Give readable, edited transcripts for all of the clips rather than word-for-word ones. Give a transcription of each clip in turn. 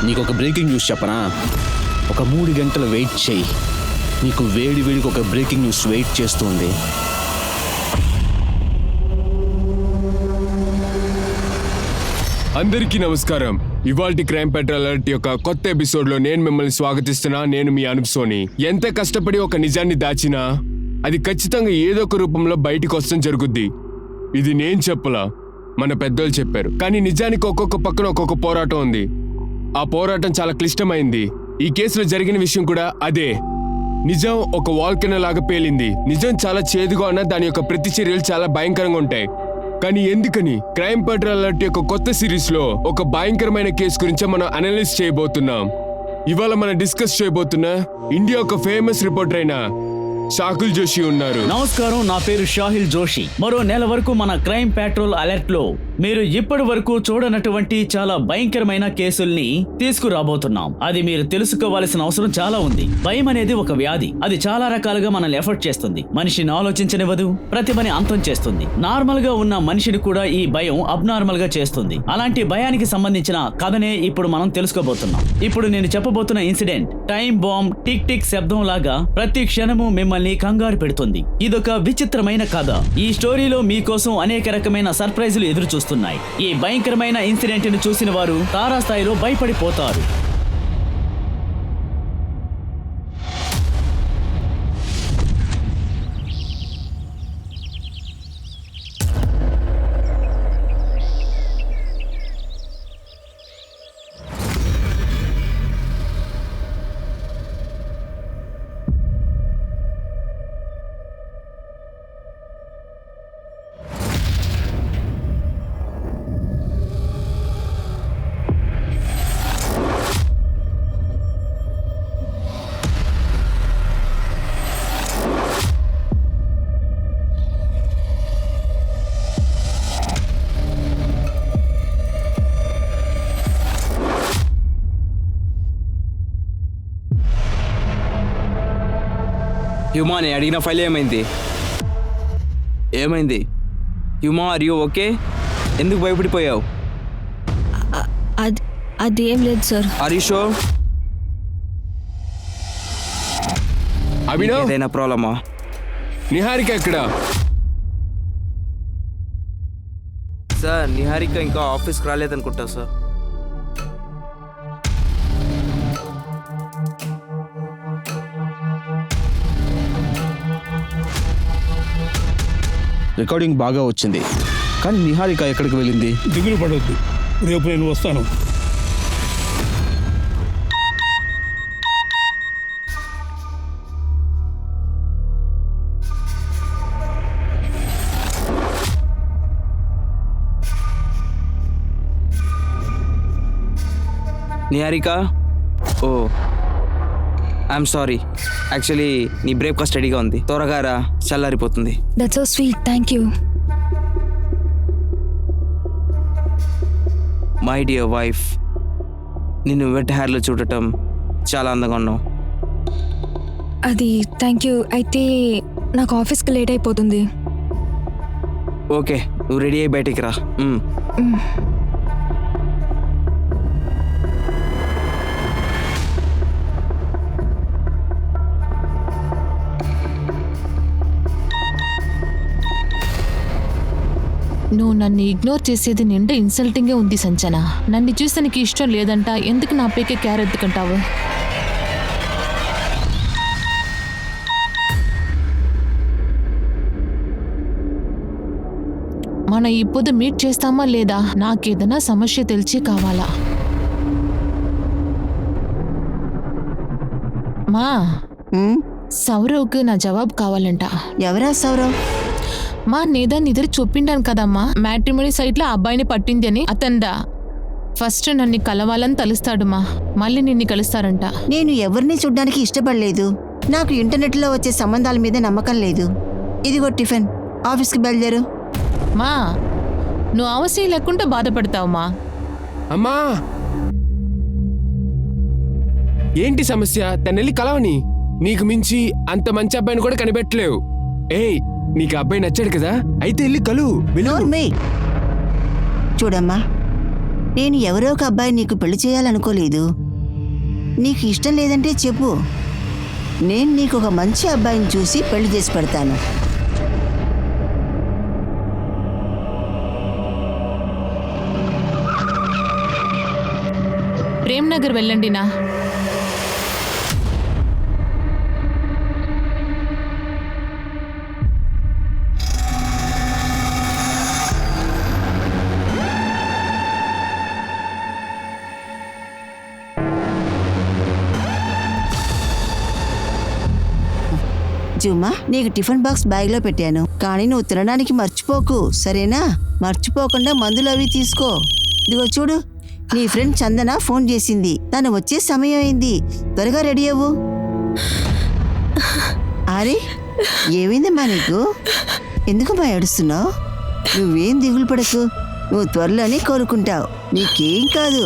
నీకు ఒక breaking news చెప్పనా? ఒక 3 గంటలు వెయిట్ చేయి, నీకు వేడికి ఒక బ్రేకింగ్ న్యూస్ వెయిట్ చేస్తుంది. అందరికీ నమస్కారం. ఇవాల్టి క్రైమ్ పెట్రోల్ అలర్ట్ యొక్క కొత్త ఎపిసోడ్లో నేను మిమ్మల్ని స్వాగతిస్తున్నా. నేను మీ అనూప్ సోని. ఎంత కష్టపడి ఒక నిజాన్ని దాచినా అది ఖచ్చితంగా ఏదో ఒక రూపంలో బయటికి వస్తాం జరుగుద్ది. ఇది నేను చెప్పలా, మన పెద్దోళ్ళు చెప్పారు. కానీ నిజానికి ఒక్కొక్క పక్కన ఒక్కొక్క పోరాటం ఉంది. ఆ పోరాటం చాలా క్లిష్టమైంది. ఈ కేసులో జరిగిన విషయం కూడా అదే. నిజం ఒక వాల్కెనో లాగా పేలింది. నిజం చాలా చేదుగా ఉన్న దాని యొక్క ప్రతి చర్యలు చాలా భయంకరంగా ఉంటాయి. కానీ ఎందుకని క్రైమ్ పెట్రోల్ అలర్ట్ యొక్క కొత్త సిరీస్ లో ఒక భయంకరమైన కేసు గురించి మనం అనలైజ్ చేయబోతున్నాం. ఇవాళ మనం డిస్కస్ చేయబోతున్న ఇండియా ఒక ఫేమస్ రిపోర్టర్ అయిన షాకిల్ జోషి ఉన్నారు. నమస్కారం, నా పేరు షాహిల్ జోషి. మరో నెల వరకు మన క్రైమ్ పెట్రోల్ అలర్ట్ లో మీరు ఇప్పటి వరకు చూడనటువంటి చాలా భయంకరమైన కేసుల్ని తీసుకురాబోతున్నాం. అది మీరు తెలుసుకోవాల్సిన అవసరం చాలా ఉంది. భయం అనేది ఒక వ్యాధి. అది చాలా రకాలుగా మనల్ని ఎఫర్ట్ చేస్తుంది. మనిషిని ఆలోచించనివ్వదు, ప్రతిభని అంతం చేస్తుంది. నార్మల్ గా ఉన్న మనిషిని కూడా ఈ భయం అబ్నార్మల్ గా చేస్తుంది. అలాంటి భయానికి సంబంధించిన కథనే ఇప్పుడు మనం తెలుసుకోబోతున్నాం. ఇప్పుడు నేను చెప్పబోతున్న incident time bomb tick tick శబ్దం లాగా ప్రతి క్షణము మిమ్మల్ని కంగారు పెడుతుంది. ఇదొక విచిత్రమైన కథ. ఈ స్టోరీలో మీకోసం అనేక రకమైన సర్ప్రైజులు ఎదురు చూస్తున్నాయి. ఈ భయంకరమైన ఇన్సిడెంట్ ను చూసిన వారు తారాస్థాయిలో భయపడిపోతారు. హ్యూమా, నేను అడిగిన ఫైల్ ఏమైంది? Huma, are you okay? ఎందుకు భయపడిపోయావు? అదేం లేదు sir. Are you sure? Abhinav, ఏదైనా ప్రాబ్లమా? నిహారిక ఎక్కడ? సార్, నిహారిక ఇంకా ఆఫీస్కి రాలేదనుకుంటా సార్. రికార్డింగ్ బాగా వచ్చింది, కానీ నిహారిక ఎక్కడికి వెళ్ళింది? దిగులు పడవద్దు, రేపు నేను వస్తాను. Niharika, oh I'm sorry. Actually నీ బ్రేక్ఫాస్ట్ రెడీగా ఉంది, త్వరగా రా, చల్లారిపోతుంది. That's so sweet, thank you. My dear wife, నిన్ను వెట్ హెయిర్లో చూడటం చాలా అందంగా ఉన్నావు. అది థ్యాంక్ యూ. అయితే నాకు ఆఫీస్కి లేట్ అయిపోతుంది. ఓకే, నువ్వు రెడీ అయ్యి బయటికి రా. నువ్వు నన్ను ఇగ్నోర్ చేసేది నిండా ఇన్సల్టింగే ఉంది సంచన. నన్ను చూస్తే నీకు ఇష్టం లేదంట, ఎందుకు నా పేకే క్యార్ ఎత్తుకుంటావు? మనం ఇప్పుడు మీట్ చేస్తామా లేదా? నాకేదైనా సమస్య తెలిసి కావాలా? మా సౌరవ్కి నా జవాబు కావాలంట. ఎవరా సౌరవ్? మా నేదా నిద్ర చెప్పిండాను కదమ్మా, మ్యాట్రిమోనీ సైట్లో అబ్బాయిని పట్టింది అని. అతందా ఫస్ట్ నన్ను కలవాలని తలుస్తాడు మా, మళ్ళీ నిన్ను కలుస్తారంట. నేను ఎవరిని చూడ్డానికి ఇష్టపడలేదు. నాకు ఇంటర్నెట్లో వచ్చే సంబంధాల మీద నమ్మకం లేదు. ఇదిగో టిఫిన్, ఆఫీస్కి బయలుదేరు. మా నువ్వు అవసరం లేకుండా బాధపడతావు మా. అమ్మా, ఏంటి సమస్య? తనెళ్ళి కలవని. నీకు మించి అంత మంచి అబ్బాయిని కూడా కనిపెట్టలేవు. ఏయ్, నీకు అబ్బాయి నచ్చాడు కదా, అయితే వెళ్ళి కలువు. చూడమ్మా, నేను ఎవరో ఒక అబ్బాయి నీకు పెళ్లి చేయాలనుకోలేదు. నీకు ఇష్టం లేదంటే చెప్పు, నేను నీకు ఒక మంచి అబ్బాయిని చూసి పెళ్లి చేసి పెడతాను. ప్రేమ్ నగర్ వెళ్ళండి నా. జుమ్మా, నీకు టిఫిన్ బాక్స్ బ్యాగ్లో పెట్టాను, కానీ నువ్వు తినడానికి మర్చిపోకు, సరేనా? మర్చిపోకుండా మందులు అవి తీసుకో. ఇదిగో చూడు, నీ ఫ్రెండ్ చందన ఫోన్ చేసింది, తను వచ్చే సమయం అయింది, త్వరగా రెడీ అవ్వు. అరే, ఏమైందమ్మా నీకు? ఎందుకమ్మా ఏడుస్తున్నావు? నువ్వేం దిగులు పడకు, నువ్వు త్వరలోనే కోరుకుంటావు, నీకేం కాదు.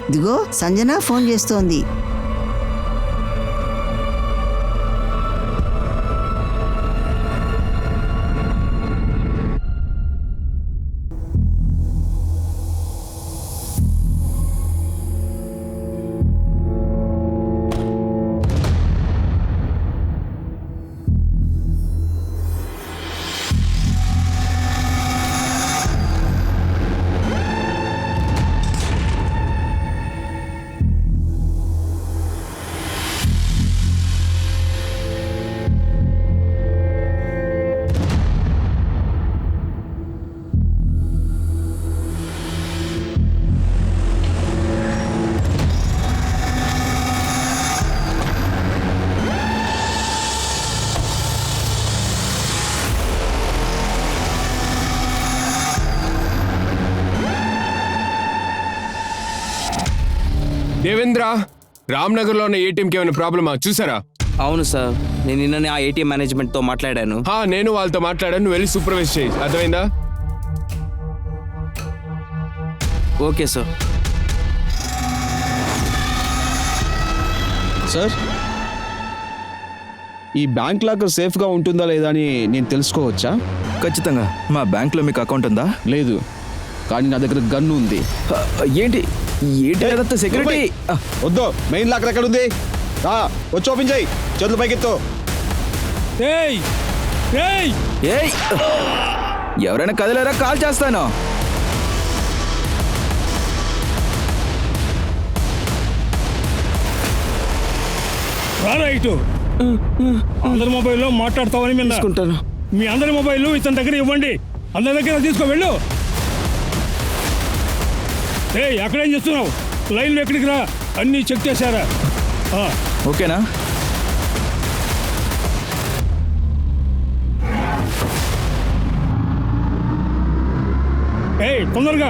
ఇదిగో సంజన ఫోన్ చేస్తోంది. దేవేంద్ర, రామ్నగర్లో ఉన్న ఏటీఎంకి ఏమైనా ప్రాబ్లమా చూసారా? అవును సార్, నేను నిన్ననే ఆ ఏటీఎం మేనేజ్మెంట్తో మాట్లాడాను. నేను వాళ్ళతో మాట్లాడాను, నువ్వు వెళ్ళి సూపర్వైజ్ చేయి, అర్థమైందా? Okay sir. సార్, ఈ బ్యాంక్ లాకర్ సేఫ్గా ఉంటుందా లేదా అని నేను తెలుసుకోవచ్చా? ఖచ్చితంగా. మా బ్యాంక్లో మీకు అకౌంట్ ఉందా? లేదు, కానీ నా దగ్గర గన్ను ఉంది. ఏంటి అదంతా సెక్యూరిటీ? వద్దు, మెయిన్ లాకర్ ఎక్కడ ఉంది? వచ్చి ఓపెన్ చేయి, చేతులు పైకెత్తు. ఏయ్ ఏయ్ ఏయ్, ఎవరైనా కదలేరా, కాల్ చేస్తాను. రారా ఇటు. అందరి మొబైల్లో మాట్లాడతావని విన్నా. తీసుకుంటాను. మీ అందరి మొబైల్ ఇతని దగ్గర ఇవ్వండి, అందరి దగ్గర తీసుకో, వెళ్ళు. ఏయ్, అక్కడేం చేస్తున్నావు? లైన్లో ఎక్కడికి రా, అన్నీ చెక్ చేశారా? ఓకేనా? ఏయ్, తొందరగా.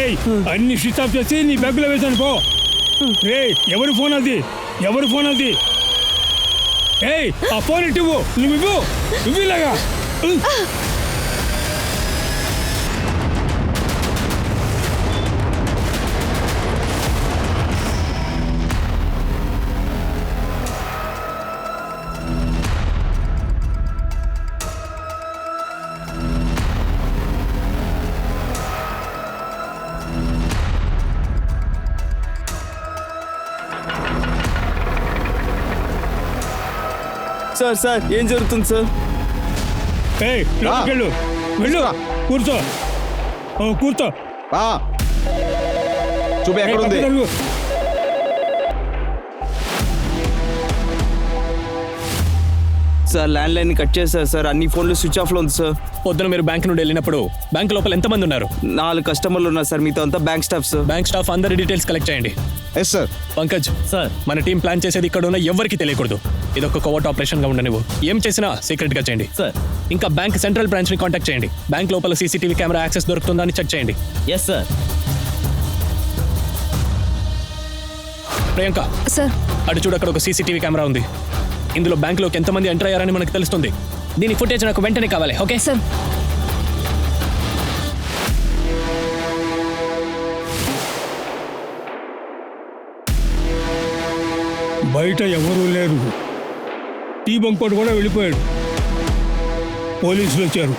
ఏయ్, అన్ని స్విచ్ ఆఫ్ చేసి నీ బ్యాగ్లో వేసాను పో. ఏయ్, ఎవరి ఫోన్ అది? ఎవరి ఫోన్ అది? ఏయ్, ఆ ఫోన్ ఇటు నువ్వు ఇలాగా. సార్, ఏం జరుగుతుంది సార్? ఏయ్, వెళ్ళు వెళ్ళు, కూర్చో. కూర్చో. చూపి ఎక్కడ ఉంది? సార్, ల్యాండ్ లైన్ కట్ చేశారు సార్, అన్ని ఫోన్లు స్విచ్ ఆఫ్లో ఉంది సార్. పొద్దున మీరు బ్యాంక్ నుండి వెళ్ళినప్పుడు బ్యాంక్ లోపల ఎంతమంది ఉన్నారు? 4 కస్టమర్లు ఉన్నారు సార్, మీతో అంతా bank staff sir. Bank staff అందరి డీటెయిల్స్ కలెక్ట్ చేయండి. Yes sir. పంకజ్ సార్, మన టీం ప్లాన్ చేసేది ఇక్కడ ఉన్న ఎవరికి తెలియకూడదు. ఇదొక కోవర్ట్ ఆపరేషన్ గా ఉండనివ్వు. ఏం చేసినా సీక్రెట్ గా చేయండి సార్. ఇంకా బ్యాంక్ సెంట్రల్ బ్రాంచ్ ని కాంటాక్ట్ చేయండి. బ్యాంక్ లోపల సీసీటీవీ కెమెరా యాక్సెస్ దొరుకుతుందా అని చెక్ చేయండి. Yes sir. ప్రియాంక సార్, అటు చూడు, అక్కడ ఒక సీసీటీవీ కెమెరా ఉంది. ఇందులో బ్యాంక్ లోకి ఎంతమంది ఎంటర్ అయ్యారని మనకు తెలుస్తుంది. దీని ఫుటేజ్ నాకు వెంటనే కావాలి. Okay sir. బయట ఎవరూ లేరు, టీ బంక్ కూడా వెళ్ళిపోయాడు. పోలీసులు వచ్చారు.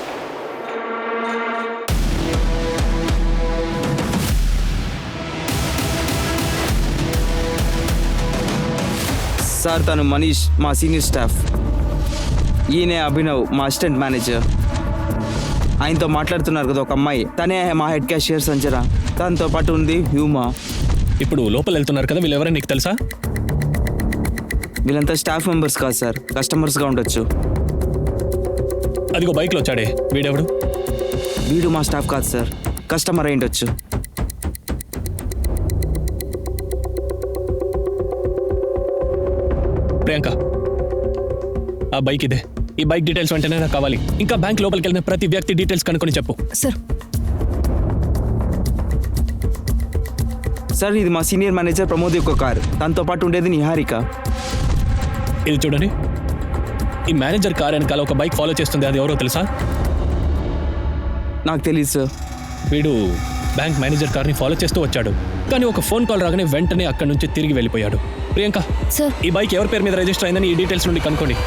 సార్ తను మనీష్, మా సీనియర్ స్టాఫ్. ఈయనే అభినవ్, మా అసిస్టెంట్ మేనేజర్. ఆయనతో మాట్లాడుతున్నారు కదా ఒక అమ్మాయి, తనే మా హెడ్ క్యాషియర్ సంజన. దాంతో పాటు ఉంది హ్యూమా. ఇప్పుడు లోపల వెళ్తున్నారు కదా, వీళ్ళెవరో నీకు తెలుసా? వీళ్ళంతా స్టాఫ్ మెంబర్స్ కాదు సార్, కస్టమర్స్గా ఉండొచ్చు. అదిగో బైక్లో వచ్చాడే, వీడెవడు? వీడు మా స్టాఫ్ కాదు సార్, కస్టమర్ అయి ఉండొచ్చు. ప్రియాంక, ఆ బైక్ ఇదే. ఈ బైక్ డీటెయిల్స్ వెంటనే నాకు కావాలి. ఇంకా బ్యాంక్ లోపలికి వెళ్ళిన ప్రతి వ్యక్తి డీటెయిల్స్ కనుక్కొని చెప్పు. సార్ సార్ ఇది మా సీనియర్ మేనేజర్ ప్రమోద్ యొక్క కార్. దాంతో పాటు ఉండేది నిహారిక. ఇది చూడండి, ఈ మేనేజర్ కార్ వెనకాల ఒక బైక్ ఫాలో చేస్తుంది. అది ఎవరో తెలుసా? నాకు తెలియదు సార్. వీడు బ్యాంక్ మేనేజర్ కార్ని ఫాలో చేస్తూ వచ్చాడు, కానీ ఒక ఫోన్ కాల్ రాగానే వెంటనే అక్కడి నుంచి తిరిగి వెళ్ళిపోయాడు. ప్రియాంక, సార్ ఈ బైక్ ఎవరి పేరు మీద రిజిస్టర్ అయిందని ఈ డీటెయిల్స్ నుండి కనుక్కోండి.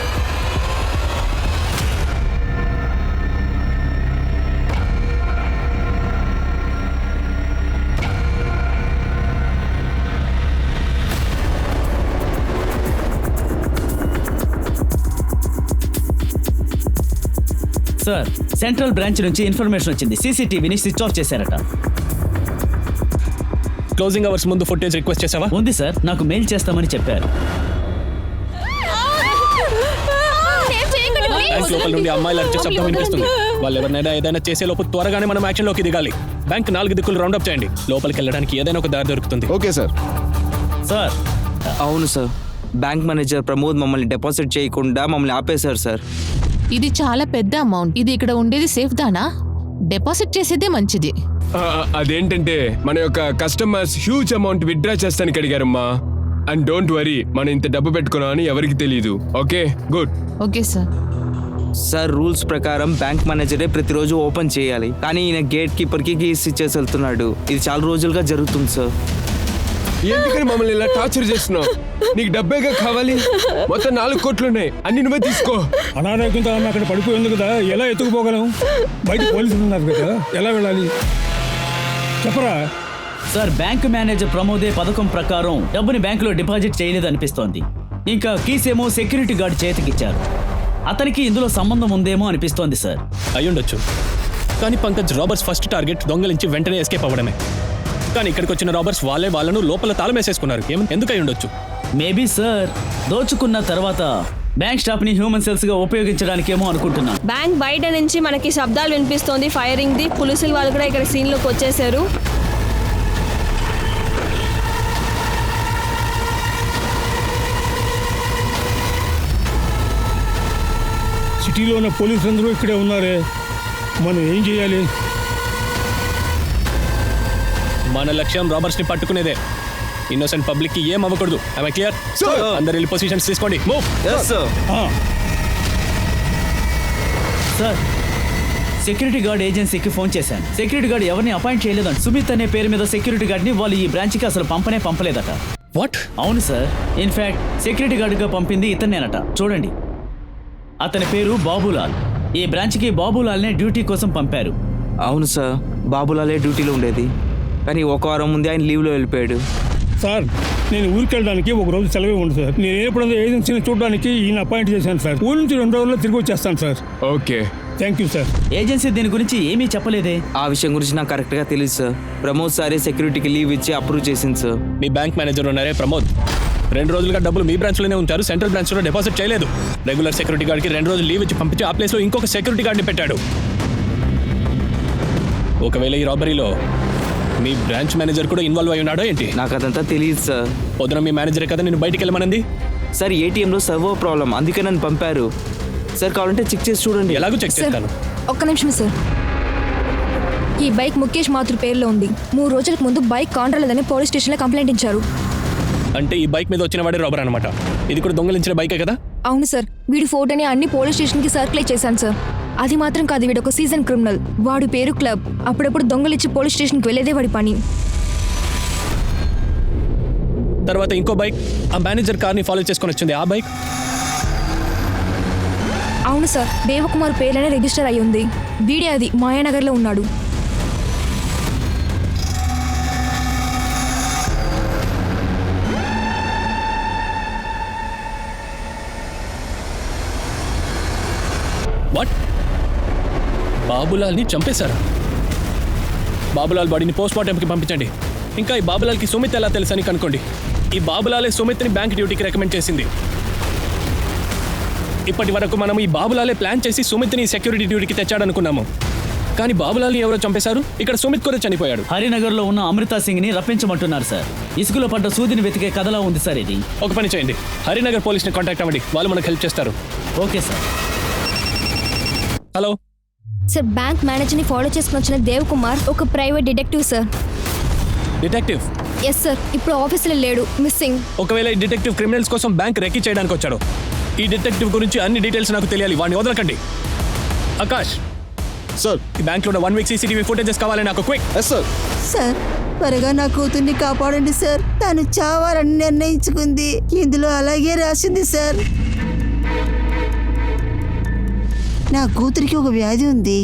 సార్ సెంట్రల్ బ్రాంచ్ నుంచి ఇన్ఫర్మేషన్ వచ్చింది. సీసీటీవీని స్విచ్ ఆఫ్ చేశారట. క్లోజింగ్ అవర్స్ ముందు ఫుటేజ్ రిక్వెస్ట్ చేసావా? ఉంది సార్, నాకు మెయిల్ చేస్తామని చెప్పారు. బ్యాంక్ లోపల నుండి అమ్మాయిలు అరిచే శబ్దం వినిపిస్తుంది. వాళ్ళు ఎవరినైనా ఏదైనా చేసే లోపు త్వరగానే మనం యాక్షన్ లోకి దిగాలి. బ్యాంక్ 4 దిక్కులు రౌండ్ అప్ చేయండి. లోపలికి వెళ్ళడానికి ఏదైనా ఒక దారి దొరుకుతుంది. Okay sir. సార్ అవును సార్, బ్యాంక్ మేనేజర్ ప్రమోద్ మమ్మల్ని డిపాజిట్ చేయకుండా మమ్మల్ని ఆపేశారు సార్. ఇది చాలా పెద్ద అమౌంట్. ఇది ఇక్కడ ఉండేది సేఫ్ దానా? డిపాజిట్ చేసేదే మంచిది. అదేంటంటే మన యొక్క కస్టమర్స్ హ్యూజ్ అమౌంట్ విత్డ్రా చేస్తానికి అడిగారమ్మా. అండ్ డోంట్ వరీ, మనం ఇంత డబ్బు పెట్టుకున్నామని ఎవరికి తెలియదు. Okay, good. Okay sir. Sir rules ప్రకారం బ్యాంక్ మేనేజరే ప్రతిరోజు ఓపెన్ చేయాలి, కానీ ఈయన గేట్ కీపర్కి కీస్ ఇచ్చేసి వెళ్తున్నాడు. ఇది చాలా రోజులుగా జరుగుతుంది సార్. ఎందుకని మమ్మల్ని ఇలా టార్చర్ చేస్తున్నావు? నీకు డబ్బేగా కావాలి? మొత్తం 4 కోట్లు ఉన్నాయి, అన్ని నువ్వే తీసుకో. అనారోగ్యంతో ఆమె అక్కడ పడిపోయింది కదా, ఎలా ఎత్తుకుపోగలం? బయట పోలీసులు ఉన్నారు కదా, ఎలా వెళ్ళాలి చెప్పరా? సార్ బ్యాంక్ మేనేజర్ ప్రమోదే పథకం ప్రకారం డబ్బుని బ్యాంకులో డిపాజిట్ చేయలేదనిపిస్తోంది. ఇంకా కీసేమో సెక్యూరిటీ గార్డ్ చేతికిచ్చారు. అతనికి ఇందులో సంబంధం ఉందేమో అనిపిస్తోంది సార్. అయ్యుండొచ్చు, కానీ పంకజ్ రాబర్స్ ఫస్ట్ టార్గెట్ దొంగలించి వెంటనే ఎస్కేప్ అవ్వడమే. కానీ ఇక్కడికి వచ్చిన రాబర్స్ వాళ్ళను లోపల తాళం వేసేసుకున్నారు. ఎందుకు అయ్యుండొచ్చు? మేబీ సార్ దోచుకున్న తర్వాత బ్యాంక్ స్టాఫ్ ని హ్యూమన్ సెల్స్ గా ఉపయోగించడానికేమో అనుకుంటున్నాను. బ్యాంక్ బయట నుంచి మనకి శబ్దాలు వినిపిస్తోంది, ఫైరింగ్ ది. పోలీసులు వాళ్ళు కూడా ఇక్కడ సీన్ లోకి వచ్చేసారు. సిటీలో ఉన్న పోలీసులందరూ ఇక్కడే ఉన్నారే, మనం ఏం చేయాలి? మన లక్ష్యం రాబర్స్ ని పట్టుకునేదే. ఇన్నోసెంట్ పబ్లిక్ కి ఏం అవ్వకూడదు. I clear? అందరు వెళ్ళి పొజిషన్స్ తీసుకోండి. మూవ్. సార్ సెక్యూరిటీ గార్డ్ ఏజెన్సీకి ఫోన్ చేశాను. సెక్యూరిటీ గార్డ్ ఎవరిని అపాయింట్ చేయలేదంట. సుమిత్ అనే పేరు మీద సెక్యూరిటీ గార్డ్ ని వాళ్ళు ఈ బ్రాంచ్కి అసలు పంపలేదట. వాట్? అవును సార్, ఇన్ఫాక్ట్ సెక్యూరిటీ గార్డ్గా పంపింది ఇతన్నేనట. చూడండి, అతని పేరు బాబులాల్. ఈ బ్రాంచ్కి బాబులాల్నే డ్యూటీ కోసం పంపారు. అవును సార్, బాబులాలే డ్యూటీలో ఉండేది, కానీ ఒక వారం ముందే ఆయన లీవ్లో వెళ్ళిపోయాడు. సార్ నేను ఊరికి వెళ్ళడానికి ఒక రోజు సెలవే ఉంది సార్. నేను ఎప్పుడైనా ఏజెన్సీని చూడడానికి ఈయన అపాయింట్ చేశాను సార్. ఊరి నుంచి 2 రోజుల్లో తిరిగి వచ్చేస్తాను sir. Okay, thank you sir. Agency దీని గురించి ఏమీ చెప్పలేదే. ఆ విషయం గురించి నాకు కరెక్ట్గా తెలియదు సార్. ప్రమోద్ సారే సెక్యూరిటీకి లీవ్ ఇచ్చి అప్రూవ్ చేసింది సార్. మీ బ్యాంక్ మేనేజర్ ఉన్నారే ప్రమోద్, 2 రోజులుగా డబ్బులు మీ బ్రాంచ్లోనే ఉంచారు. సెంట్రల్ బ్రాంచ్లో డిపాజిట్ చేయలేదు. రెగ్యులర్ సెక్యూరిటీ గార్డ్కి 2 రోజులు లీవ్ ఇచ్చి పంపించి ఆ ప్లేస్లో ఇంకొక సెక్యూరిటీ గార్డ్ని పెట్టాడు. ఒకవేళ ఈ రాబరీలో మీ బ్రాంచ్ మేనేజర్ కూడా ఇన్వాల్వ్ అయి ఉన్నాడో ఏంటి? నాకు అదంతా తెలియదు సార్. పొద్దున మీ మేనేజరే కదా నేను బయటికి వెళ్ళమనంది. సార్ ఏటీఎంలో సర్వర్ ప్రాబ్లం, అందుకే నన్ను పంపారు సార్. కావాలంటే చెక్ చేసి చూడండి. ఎలాగో చెక్ చేస్తాను. ఒక్క నిమిషం సార్. ఈ బైక్ ముఖేష్ మాతృ పేరులో ఉంది. 3 రోజులకు ముందు బైక్ కాంట్రాలేదని పోలీస్ స్టేషన్లో కంప్లైంట్ ఇచ్చారు. అంటే ఈ బైక్ మీద వచ్చిన వాడే రాబర్ అనమాట. ఇది కూడా దొంగలించిన బైకే కదా? అవును సార్, వీడి ఫోటోని అన్ని పోలీస్ స్టేషన్కి సర్క్యులేట్ చేశాను సార్. అది మాత్రం కాదు, వీడు ఒక సీజన్ క్రిమినల్. వాడి పేరు క్లబ్. అప్పుడప్పుడు దొంగలిచ్చి పోలీస్ స్టేషన్కి వెళ్ళేదే వాడి పని. తర్వాత ఇంకో బైక్ ఆ మేనేజర్ కార్ని ఫాలో చేసుకొని వచ్చింది. ఆ బైక్ అవును సార్, దేవకుమార్ పేర్లనే రిజిస్టర్ అయి ఉంది. వీడే అది మాయానగర్లో ఉన్నాడు. వాట్? బాబులాల్ని చంపేశారా? బాబులాల్ బాడీని పోస్ట్ మార్టంకి పంపించండి. ఇంకా ఈ బాబులాల్కి సుమిత్ ఎలా తెలుసని కనుక్కోండి. ఈ బాబులాలే సుమిత్ని బ్యాంక్ డ్యూటీకి రికమెండ్ చేసింది. ఇప్పటి వరకు మనం ఈ బాబులాలే ప్లాన్ చేసి సుమిత్ని సెక్యూరిటీ డ్యూటీకి తెచ్చాడనుకున్నాము. కానీ బాబులాల్ని ఎవరో చంపేశారు. ఇక్కడ సుమిత్ కూడా చనిపోయాడు. హరినగర్లో ఉన్న అమృతా సింగ్ని రప్పించమంటున్నారు సార్. ఇసుకలో పడ్డ సూదిని వెతికే కథలా ఉంది సార్ ఇది. ఒక పని చేయండి, హరినగర్ పోలీస్ని కాంటాక్ట్ అవ్వండి. వాళ్ళు మనకు హెల్ప్ చేస్తారు. Okay sir. Hello sir, bank మేనేజర్ని ఫాలో చేసుకుని వచ్చిన దేవకుమార్ ఒక private detective sir. Detective? Yes sir, ఇప్పుడు ఆఫీసులో లేడు, మిస్సింగ్. ఒకవేళ ఈ డిటెక్టివ్ క్రిమినల్స్ కోసం బ్యాంక్ రెక్కీ చేయడానికి వచ్చాడు. ఈ డిటెక్టివ్ గురించి అన్ని డీటెయిల్స్ నాకు తెలియాలి. వాడిని వదలకండి. ఆకాష్ సార్, ఈ బ్యాంక్లో ఉన్న 1 వీక్ సీసీటీవీ ఫుటేజెస్ కావాలి నాకు, క్విక్. Yes sir. సార్, త్వరగా నా కూతుర్ని కాపాడండి సార్. తను చావాలని నిర్ణయించుకుంది. ఇందులో అలాగే రాసింది సార్. నా కూతురికి ఒక వ్యాధి ఉంది.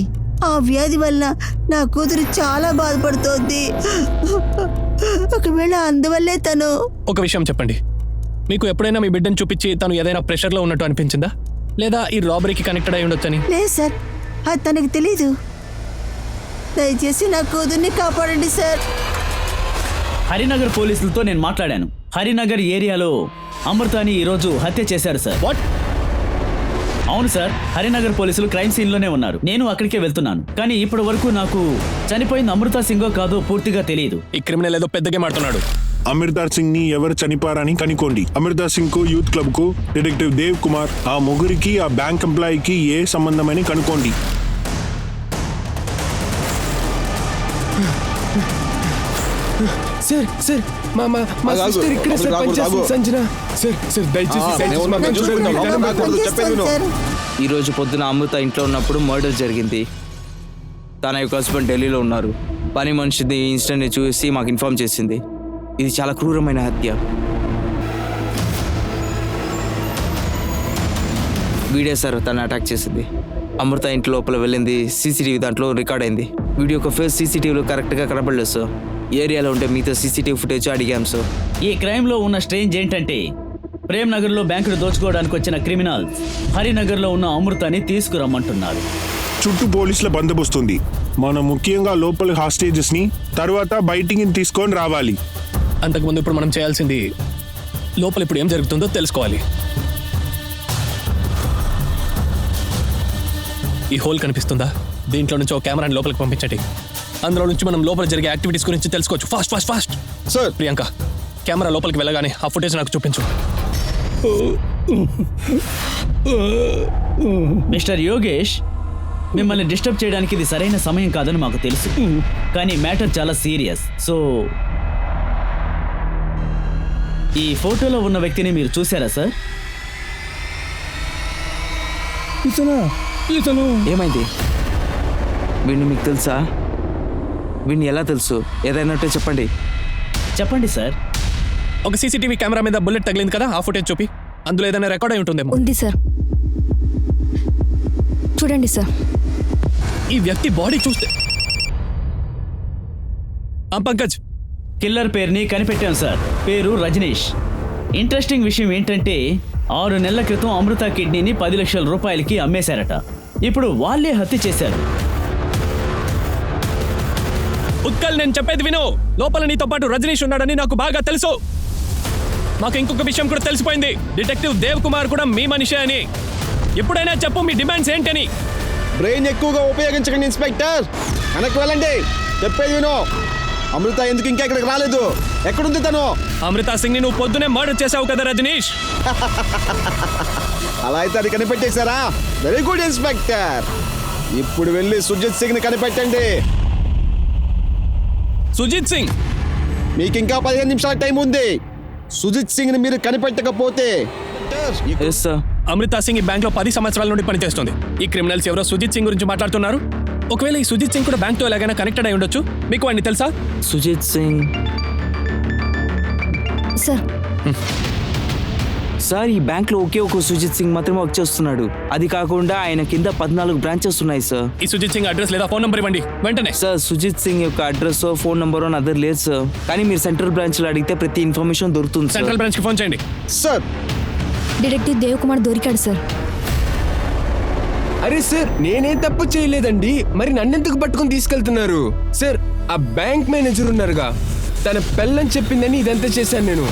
ఆ వ్యాధి వల్ల నా కూతురు చాలా బాధపడుతోంది. ఒకవేళ అందువల్లే తను... ఒక విషయం చెప్పండి, మీకు ఎప్పుడైనా మీ బిడ్డను చూపించి తను ఏదైనా ప్రెషర్లో ఉన్నట్టు అనిపించిందా? లేదా ఈ రాబరీకి కనెక్టెడ్ అయి ఉండొచ్చని? లేదు సార్, అది తనకు తెలీదు. దయచేసి నా కూతుర్ని కాపాడండి సార్. హరినగర్ పోలీసులతో నేను మాట్లాడాను. హరినగర్ ఏరియాలో అమృతాని ఈరోజు హత్య చేశారు సార్. వాట్? అవును సార్, హరినగర్ పోలీసులు క్రైమ్ సీన్లోనే ఉన్నారు. నేను అక్కడికే వెళ్తున్నాను. కానీ ఇప్పటి వరకు నాకు చనిపోయింది అమృతా సింగో కాదో పూర్తిగా తెలియదు. ఈ క్రిమినల్ ఏదో పెద్దగా మాట్లాడుతున్నాడు. అమృతార్ సింగ్ ని ఎవరు చనిపోయారని కనుక్కోండి. అమృతార్ సింగ్ కు యూత్ క్లబ్ కు డిటెక్టివ్ దేవ్ కుమార్, ఆ ముగ్గురికి ఆ బ్యాంక్ ఎంప్లాయీకి ఏ సంబంధమని కనుక్కోండి. సార్ సార్ మా సిస్టర్ ఇక్కడే సార్ పనిచేస్తుంది, సంజన. సార్ దయచేసి ఈరోజు పొద్దున అమృత ఇంట్లో ఉన్నప్పుడు మర్డర్ జరిగింది. తన యొక్క హస్బెండ్ ఢిల్లీలో ఉన్నారు. పని మనిషిది ఇన్సిడెంట్ని చూసి మాకు ఇన్ఫార్మ్ చేసింది. ఇది చాలా క్రూరమైన హత్య. వీడియో సార్ తను అటాక్ చేసింది. అమృత ఇంటి లోపల వెళ్ళింది. సీసీటీవీ దాంట్లో రికార్డ్ అయింది. వీడియో ఒక ఫేస్ సీసీటీవీలో కరెక్ట్గా కనపడలేదు సార్. ఏరియాలో ఉంటే మీతో సీసీటీవీ ఫుటేజ్ అడిగాం సార్. ఈ క్రైమ్లో ఉన్న స్ట్రేంజ్ ఏంటంటే ప్రేమ్ నగర్లో బ్యాంకును దోచుకోవడానికి వచ్చిన క్రిమినల్స్ హరినగర్లో ఉన్న అమృతాన్ని తీసుకురమ్మంటున్నారు. చుట్టూ పోలీసుల బందోబస్తుంది. మనం ముఖ్యంగా లోపల హాస్టేజెస్ ని తర్వాత బయటికి తీసుకొని రావాలి. అంతకుముందు ఇప్పుడు మనం చేయాల్సింది లోపల ఇప్పుడు ఏం జరుగుతుందో తెలుసుకోవాలి. ఈ హోల్ కనిపిస్తుందా? దీంట్లో నుంచి ఒక కెమెరాని లోపలికి పంపించండి. అందులో నుంచి మనం లోపల జరిగే యాక్టివిటీస్ గురించి తెలుసుకోవచ్చు. Fast fast fast. Sir. Priyanka, camera లోపలికి వెళ్ళగానే ఆ ఫుటేజ్ నాకు చూపించు. మిస్టర్ యోగేష్, మిమ్మల్ని డిస్టర్బ్ చేయడానికి ఇది సరైన సమయం కాదని మాకు తెలుసు. కానీ మ్యాటర్ చాలా సీరియస్. సో ఈ ఫోటోలో ఉన్న వ్యక్తిని మీరు చూసారా సార్? ఇతను ఏమైంది? వీడిని మీకు తెలుసా? వీడిని ఎలా తెలుసు? ఏదైనా ఉంటే చెప్పండి. చెప్పండి సార్. ఒక సీసీటీవీ కెమెరా మీద బుల్లెట్ తగిలింది కదా, ఆ ఫుటేజ్ చూపి. అందులో ఏదైనా రికార్డ్ అయి ఉంటుందేమో. ఉంది సార్, చూడండి సార్. ఈ వ్యక్తి బాడీ చూస్తే పంకజ్, కిల్లర్ పేరుని కనిపెట్టాం సార్. పేరు రజనీష్. ఇంట్రెస్టింగ్ విషయం ఏంటంటే 6 నెలల క్రితం అమృత కిడ్నీని 10 లక్షల రూపాయలకి అమ్మేశారట. ఇప్పుడు వాళ్ళే హత్య చేశారు. ఉత్కల్, నేను చెప్పేది విను. లోపల నీతో పాటు రజనీష్ ఉన్నాడని నాకు బాగా తెలుసు. మాకు ఇంకొక విషయం కూడా తెలిసిపోయింది. డిటెక్టివ్ దేవ్ కుమార్ కూడా మీ మనిషే అని. ఎప్పుడైనా చెప్పు మీ డిమాండ్స్ ఏంటని. బ్రెయిన్ ఎక్కువగా ఉపయోగించకండి ఇన్స్పెక్టర్. వెనక్కి వెళ్ళండి, చెప్పేది విను. అమృత ఎందుకు ఇంకా ఇక్కడికి రాలేదు? ఎక్కడుంది తను? అమృతా సింగ్ ని నువ్వు పొద్దునే మర్డర్ చేసావు కదా రజనీష్. అలా అయితే అది కనిపెట్టేశారా? Very good inspector. ఇప్పుడు వెళ్ళి సుజిత్ సింగ్ ని కనిపెట్టండి. సుజిత్ సింగ్? మీకు ఇంకా 15 నిమిషాల టైం ఉంది. సుజిత్ సింగ్ ని మీరు కనిపెట్టకపోతే ఎస్ సార్. అమృతా సింగ్ ఈ బ్యాంక్ లో 10 సంవత్సరాల నుండి పనిచేస్తుంది. ఈ క్రిమినల్స్ ఎవరో సుజిత్ సింగ్ గురించి మాట్లాడుతున్నారు. ఒకవేళ ఈ సుజిత్ సింగ్ కూడా బ్యాంక్ తో ఎలాగైనా కనెక్టెడ్ అయి ఉండొచ్చు. మీకు వాడిని తెలుసా? సుజిత్ సింగ్ సార్ సార్ ఈ బ్యాంక్ లో ఒకే ఒక సుజిత్ సింగ్ మాత్రమే వర్క్ చేస్తున్నాడు. అది కాకుండా ఆయన కింద 14 బ్రాంచెస్ ఉన్నాయి సార్. ఈ సుజిత్ సింగ్ అడ్రస్ లేదా ఫోన్ నంబర్ ఇవ్వండి వెంటనే. సార్ సుజిత్ సింగ్ యొక్క అడ్రస్ ఫోన్ నంబర్ నా దగ్గర లేదు సార్. కానీ మీరు సెంట్రల్ బ్రాంచ్ లో అడిగితే ప్రతి ఇన్ఫర్మేషన్ దొరుకుతుంది సార్. సెంట్రల్ బ్రాంచ్ కి ఫోన్ చేయండి. సార్ డిటెక్టివ్ దేవ్ కుమార్ దొరికాడు సార్. అరే సార్, నేనేం తప్పు చేయలేదండి, మరి నన్నెందుకు పట్టుకుని తీసుకెళ్తున్నారు? సార్, ఆ బ్యాంక్ మేనేజర్ ఉన్నారుగా, తన పెళ్ళని చెప్పిందని ఇదంతా చేశాను నేను.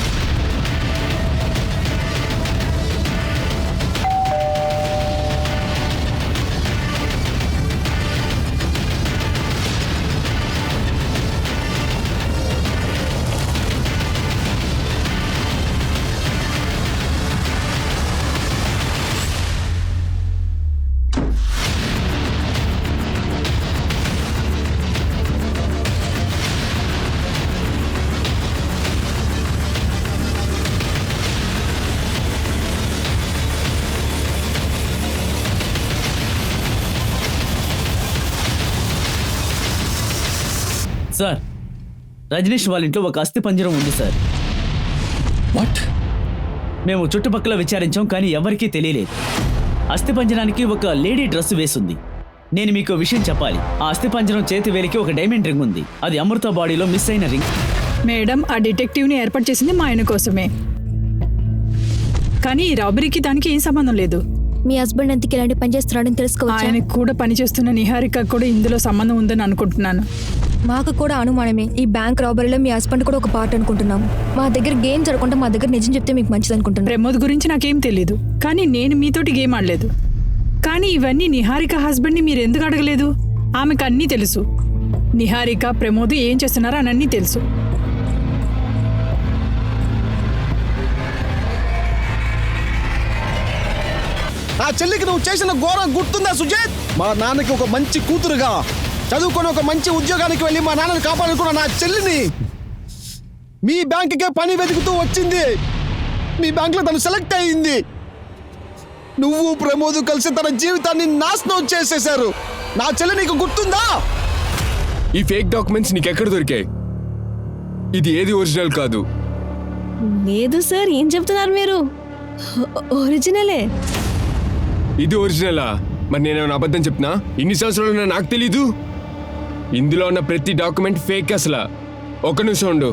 సార్, రజనీష్ వాళ్ళ ఇంట్లో ఒక అస్థి పంజరం ఉంది సార్. వాట్? మేము చుట్టుపక్కల విచారించాం కానీ ఎవరికీ తెలియలేదు. అస్థి పంజరానికి ఒక లేడీ డ్రెస్ వేసుంది. నేను మీకు విషయం చెప్పాలి. ఆ అస్థి పంజరం చేతి వేలికి ఒక డైమండ్ రింగ్ ఉంది. అది అమృత బాడీలో మిస్ అయిన రింగ్. మేడం, ఆ డిటెక్టివ్ని ఏర్పాటు చేసింది మా ఆయన కోసమే, కానీ ఈ రాబరీకి దానికి ఏం సంబంధం లేదు. మీ హస్బెండ్ ఎందుకు ఇలాంటి పని చేస్తున్నాడని తెలుసుకోవచ్చు. ఆయనకు కూడా పనిచేస్తున్న నిహారిక కూడా ఇందులో సంబంధం ఉందని అనుకుంటున్నాను. మాకు కూడా అనుమానమే. ఈ బ్యాంక్ రాబరీలో మీ హస్బెండ్ కూడా ఒక పార్ట్ అనుకుంటున్నాం. మా దగ్గర గేమ్ జరగకుండా మా దగ్గర నిజం చెప్తే మీకు మంచిది అనుకుంటున్నాను. ప్రమోద్ గురించి నాకేం తెలీదు, కానీ నేను మీతోటి గేమ్ ఆడలేదు. కానీ ఇవన్నీ నిహారిక హస్బెండ్ని మీరు ఎందుకు అడగలేదు? ఆమెకు అన్నీ తెలుసు. నిహారిక, ప్రమోద్ ఏం చేస్తున్నారో అని అన్నీ తెలుసు. ఆ చెల్లికి నువ్వు చేసిన ఘోరం గుర్తుందా సుజిత్? మా నాన్నకి ఒక మంచి కూతురుగా చదువుకొని ఒక మంచి ఉద్యోగానికి వెళ్ళి మా నాన్నని కాపాడుకున్న నా చెల్లిని మీ బ్యాంకుకే పని వెతుకుతూ వచ్చింది. మీ బ్యాంకులో తను సెలెక్ట్ అయ్యింది. నువ్వు ప్రమోద్ కలిసి తన జీవితాన్ని నాశనం చేసేశారు. నా చెల్లి నీకు గుర్తుందా? ఈ ఫేక్ డాక్యుమెంట్స్ నీకెక్కడ దొరికాయి? ఇది ఏది ఒరిజినల్ కాదు. లేదు సార్, ఏం చెప్తున్నారు మీరు? ఒరిజినలే. ఇది ఒరిజినలా? మరి నేనేమైనా అబద్ధం చెప్తున్నా? ఇన్ని సంవత్సరాలు నాకు తెలీదు. ఇందులో ఉన్న ప్రతి డాక్యుమెంట్ ఫేక్. అసలు ఒక నిమిషం ఉండు,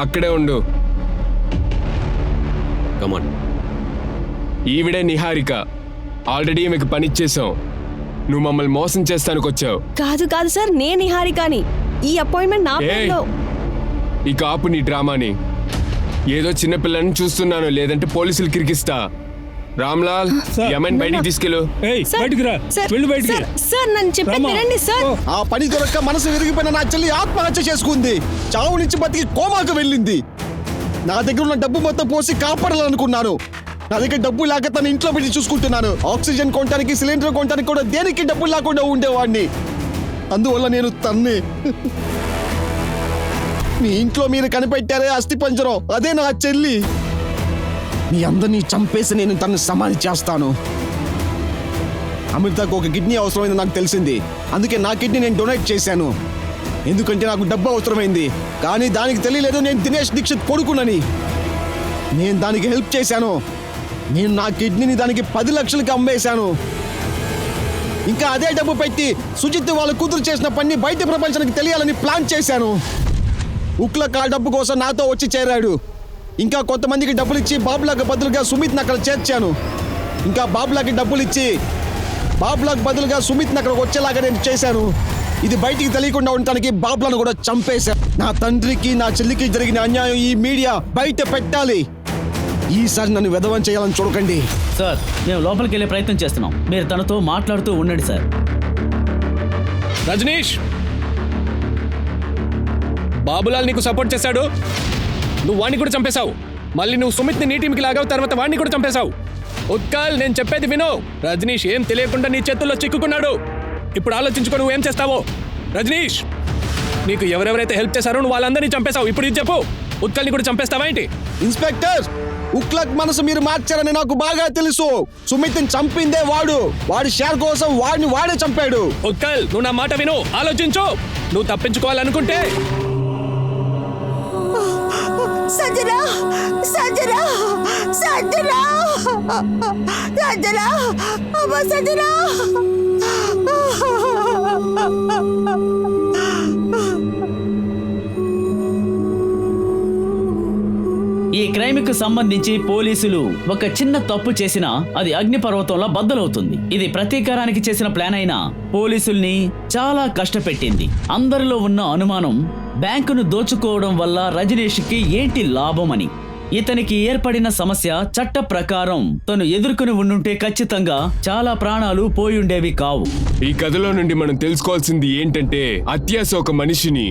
అక్కడే ఉండు. కమాన్. ఈవిడే నిహారిక. ఆల్రెడీ మీకు పనిచ్చేసాం. నువ్వు మమ్మల్ని మోసం చేస్తానికి వచ్చావు. కాదు కాదు సార్, నేను నిహారికని. ఈ అపాయింట్మెంట్ నా పేరులో. ఇక ఆపు నీ డ్రామాని. ఏదో చిన్నపిల్లని చూస్తున్నాను, లేదంటే పోలీసులు కిరికిస్తా. రామ్లాల్, యమన్ బయటికి తీసుకెళ్ళు. సార్ నన్ను చెప్పేది వినండి సార్. ఆ పని దొరక్క మనసు విరిగిపోయిన నా చెల్లి ఆత్మహత్య చేసుకుంది. చావు నుంచి బతికి కోమాకు వెళ్ళింది. నా దగ్గర ఉన్న డబ్బు మొత్తం పోసి కాపాడాలనుకున్నాను. నా దగ్గర డబ్బు లేక తన ఇంట్లో పెట్టి చూసుకుంటున్నాను. ఆక్సిజన్ కొనడానికి, సిలిండర్ కొనడానికి కూడా దేనికి డబ్బులు లేకుండా ఉండేవాడిని. అందువల్ల నేను తన్ని మీ ఇంట్లో మీరు కనిపెట్టారే అస్థి పంజరం, అదే నా చెల్లి. మీ అందరినీ చంపేసి నేను తనని సమాధి చేస్తాను. అమృతకు ఒక కిడ్నీ అవసరమైంది నాకు తెలిసింది. అందుకే నా కిడ్నీ నేను డొనేట్ చేశాను. ఎందుకంటే నాకు డబ్బు అవసరమైంది. కానీ దానికి తెలియలేదు నేను దినేష్ దీక్షిత్ కొడుకునని. నేను దానికి హెల్ప్ చేశాను. నేను నా కిడ్నీని దానికి 10 లక్షలకి అమ్మేశాను. ఇంకా అదే డబ్బు పెట్టి సుజిత్ వాళ్ళ కూతురు చేసిన పని బయట ప్రపంచానికి తెలియాలని ప్లాన్ చేశాను. ఉక్లక్ ఆ డబ్బు కోసం నాతో వచ్చి చేరాడు. ఇంకా కొంతమందికి డబ్బులు ఇచ్చి బాబులాకి బదులుగా సుమిత్ని అక్కడ చేర్చాను. ఇంకా బాబులాకి డబ్బులు ఇచ్చి బాబులాకి బదులుగా సుమిత్ని అక్కడికి వచ్చేలాగా నేను చేశాను. ఇది బయటికి తెలియకుండా ఉండటానికి బాబులను కూడా చంపేశాను. నా తండ్రికి, నా చెల్లికి జరిగిన అన్యాయం ఈ మీడియా బయట పెట్టాలి. ఈసారి నన్ను వెధవం చేయాలని చూడకండి. సార్, మేము లోపలికి వెళ్ళే ప్రయత్నం చేస్తున్నాం. మీరు తనతో మాట్లాడుతూ ఉండండి సార్. రజనీష్, బాబులాల్ నీకు సపోర్ట్ చేశాడు. నువ్వు వాణ్ణి కూడా చంపేశావు. మళ్ళీ నువ్వు సుమిత్ని నీ టీంకి లాగావు, తర్వాత వాణ్ణి కూడా చంపేశావు. ఉత్కల్, నేను చెప్పేది విను. రజనీష్ ఏం తెలియకుండా నీ చేతుల్లో చిక్కుకున్నాడు. ఇప్పుడు ఆలోచించుకో నువ్వు ఏం చేస్తావో. రజనీష్, నీకు ఎవరెవరైతే హెల్ప్ చేశారో నువ్వు వాళ్ళందరినీ చంపేశావు. ఇప్పుడు ఇది చెప్పు, ఉత్కల్ని కూడా చంపేస్తావా ఏంటి? ఇన్స్పెక్టర్, ఉక్లక్ మనసు మీరు మార్చారని నాకు బాగా తెలుసు. సుమిత్ని చంపిందే వాడు. వాడి షేర్ కోసం వాడిని వాడే చంపాడు. ఉత్కల్, నువ్వు నా మాట విను, ఆలోచించు. నువ్వు తప్పించుకోవాలనుకుంటే సంజన సంజన సంజన సంజన అమ్మ సంజన. ఈ క్రైమ్ కు సంబంధించి పోలీసులు ఒక చిన్న తప్పు చేసినా అది అగ్నిపర్వతంలో బద్దలవుతుంది. ఇది ప్రతీకారానికి చేసిన ప్లాన్ అయినా పోలీసుల్ని చాలా కష్టపెట్టింది. అందరిలో ఉన్న అనుమానం బ్యాంకును దోచుకోవడం వల్ల రజనీష్కి ఏంటి లాభమని. ఇతనికి ఏర్పడిన సమస్య చట్ట ప్రకారం తను ఎదుర్కొని ఉండుంటే ఖచ్చితంగా చాలా ప్రాణాలు పోయుండేవి కావు. ఈ కథలో నుండి మనం తెలుసుకోవాల్సింది ఏంటంటే అత్యాశ ఒక మనిషిని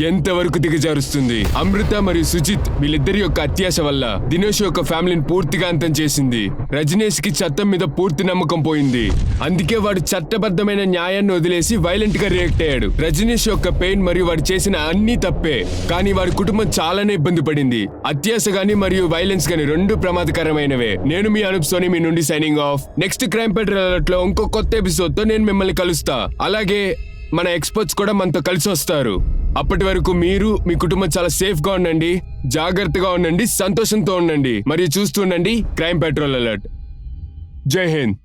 ఎంతవరకు దిగజారుస్తుంది. అమృత మరియు సుజిత్ వీళ్ళిద్దరి యొక్క అత్యాశ వల్ల దినేష్ యొక్క ఫ్యామిలీని పూర్తిగా అంతం చేసింది. రజనీష్ కి చట్టం మీద పూర్తి నమ్మకం పోయింది. అందుకే వాడు చట్టబద్ధమైన న్యాయాన్ని వదిలేసి వైలెంట్ గా రియాక్ట్ అయ్యాడు. రజనీష్ యొక్క పెయిన్ మరియు వాడు చేసిన అన్ని తప్పే, కానీ వాడి కుటుంబం చాలానే ఇబ్బంది పడింది. అత్యాశ గాని మరియు వైలెన్స్ గాని రెండు ప్రమాదకరమైనవే. నేను మీ అనూప్ సోని మీ నుండి signing off. Next crime petrol alert లో ఇంకో కొత్త ఎపిసోడ్ తో నేను మిమ్మల్ని కలుస్తా. అలాగే మన ఎక్స్పర్ట్స్ కూడా మనతో కలిసి వస్తారు. అప్పటి వరకు మీరు మీ కుటుంబం చాలా సేఫ్ గా ఉండండి, జాగ్రత్తగా ఉండండి, సంతోషంతో ఉండండి మరియు చూస్తూ ఉండండి క్రైమ్ పెట్రోల్ అలర్ట్. జై హింద్.